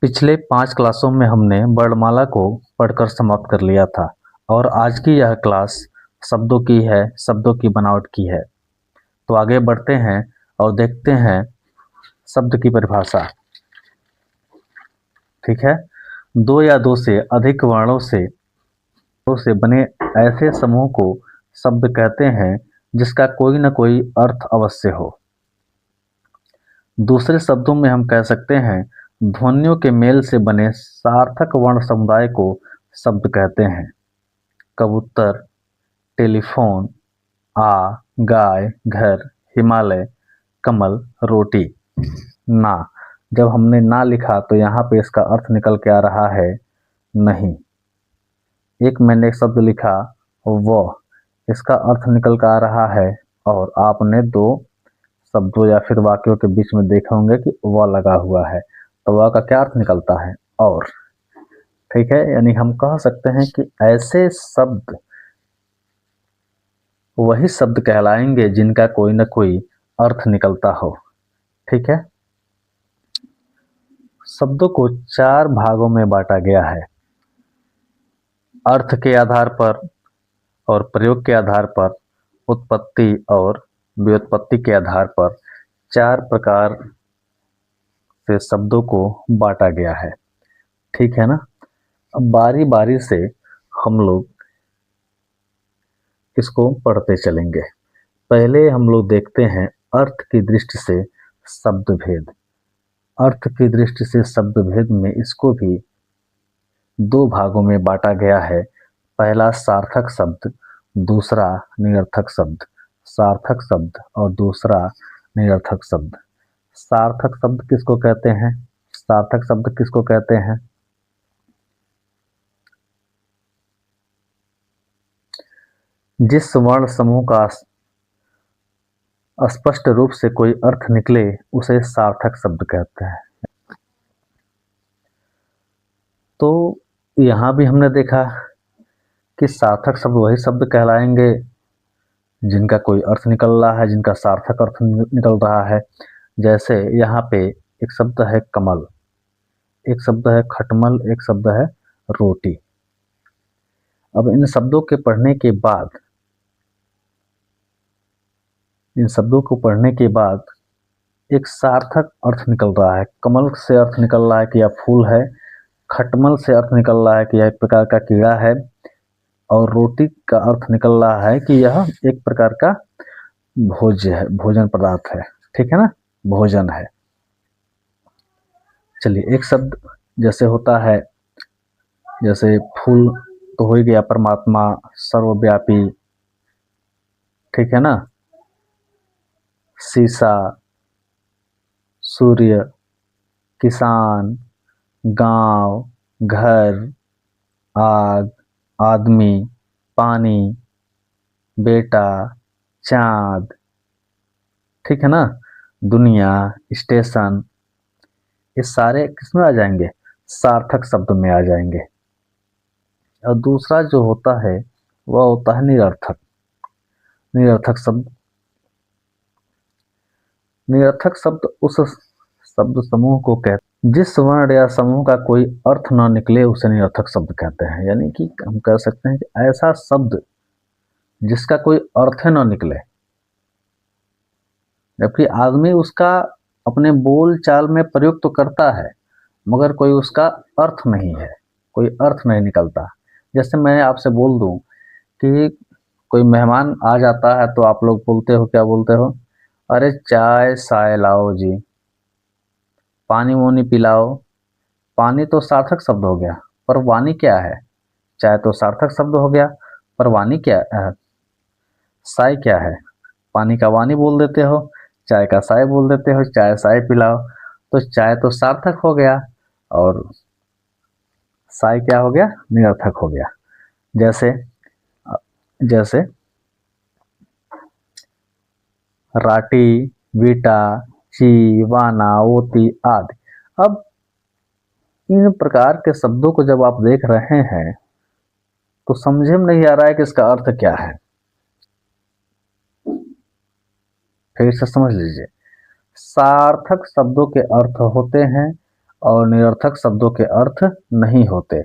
पिछले 5 क्लासों में हमने वर्णमाला को पढ़कर समाप्त कर लिया था और आज की यह क्लास शब्दों की है, शब्दों की बनावट की है। तो आगे बढ़ते हैं और देखते हैं शब्द की परिभाषा। ठीक है, दो या दो से अधिक वर्णों से बने ऐसे समूह को शब्द कहते हैं जिसका कोई न कोई अर्थ अवश्य हो। दूसरे शब्दों में हम कह सकते हैं ध्वनियों के मेल से बने सार्थक वर्ण समुदाय को शब्द कहते हैं। कबूतर, टेलीफोन, आ, गाय, घर, हिमालय, कमल, रोटी। ना, जब हमने ना लिखा तो यहाँ पे इसका अर्थ निकल के आ रहा है नहीं। एक मैंने एक शब्द लिखा वह, इसका अर्थ निकल कर आ रहा है और आपने दो शब्दों या फिर वाक्यों के बीच में देखे होंगे कि वह लगा हुआ है, तो वह का क्या अर्थ निकलता है और। ठीक है, यानी हम कह सकते हैं कि ऐसे शब्द वही शब्द कहलाएंगे जिनका कोई न कोई अर्थ निकलता हो। ठीक है, शब्दों को 4 भागों में बांटा गया है। अर्थ के आधार पर और प्रयोग के आधार पर, उत्पत्ति और व्युत्पत्ति के आधार पर 4 प्रकार से शब्दों को बांटा गया है। ठीक है ना। अब बारी बारी से हम लोग इसको पढ़ते चलेंगे। पहले हम लोग देखते हैं अर्थ की दृष्टि से शब्द भेद। अर्थ की दृष्टि से शब्द भेद में इसको भी 2 भागों में बांटा गया है। पहला सार्थक शब्द, दूसरा निरर्थक शब्द। सार्थक शब्द और दूसरा निरर्थक शब्द। सार्थक शब्द किसको कहते हैं? सार्थक शब्द किसको कहते हैं? जिस वर्ण समूह का स्पष्ट रूप से कोई अर्थ निकले उसे सार्थक शब्द कहते हैं। तो यहाँ भी हमने देखा कि सार्थक शब्द वही शब्द कहलाएंगे जिनका कोई अर्थ निकल रहा है, जिनका सार्थक अर्थ निकल रहा है। जैसे यहाँ पे एक शब्द है कमल, एक शब्द है खटमल, एक शब्द है रोटी। अब इन शब्दों के पढ़ने के बाद, इन शब्दों को पढ़ने के बाद एक सार्थक अर्थ निकल रहा है। कमल से अर्थ निकल रहा है कि यह फूल है, खटमल से अर्थ निकल रहा है कि यह एक प्रकार का कीड़ा है, और रोटी का अर्थ निकल रहा है कि यह एक प्रकार का भोज्य है, भोजन पदार्थ है। ठीक है ना, भोजन है। चलिए, एक शब्द जैसे होता है, जैसे फूल तो हो ही गया, परमात्मा, सर्वव्यापी। ठीक है ना, शीशा, सूर्य, किसान, गांव, घर, आग, आदमी, पानी, बेटा, चांद। ठीक है ना, दुनिया, स्टेशन। ये सारे किसमें आ जाएंगे? सार्थक शब्द में आ जाएंगे। और दूसरा जो होता है वह होता है निरर्थक। निरर्थक शब्द, निरर्थक शब्द उस शब्द समूह को कहते, जिस वर्ण या समूह का कोई अर्थ न निकले उसे निरर्थक शब्द कहते हैं। यानी कि हम कह सकते हैं कि ऐसा शब्द जिसका कोई अर्थ न निकले, जबकि आदमी उसका अपने बोल चाल में प्रयोग तो करता है मगर कोई उसका अर्थ नहीं है, कोई अर्थ नहीं निकलता। जैसे मैं आपसे बोल दूं कि कोई मेहमान आ जाता है तो आप लोग बोलते हो, क्या बोलते हो? अरे चाय साय लाओ जी, पानी वानी पिलाओ। पानी तो सार्थक शब्द हो गया, पर वाणी क्या है? चाय तो सार्थक शब्द हो गया, पर वाणी क्या है? साय क्या है? पानी का वाणी बोल देते हो, चाय का साय बोल देते हो, चाय साय पिलाओ। तो चाय तो सार्थक हो गया और साय क्या हो गया? निरर्थक हो गया। जैसे जैसे राटी, बीटा, ची, वाना, ओती आदि। अब इन प्रकार के शब्दों को जब आप देख रहे हैं तो समझे में नहीं आ रहा है कि इसका अर्थ क्या है। फिर से समझ लीजिए, सार्थक शब्दों के अर्थ होते हैं और निरर्थक शब्दों के अर्थ नहीं होते।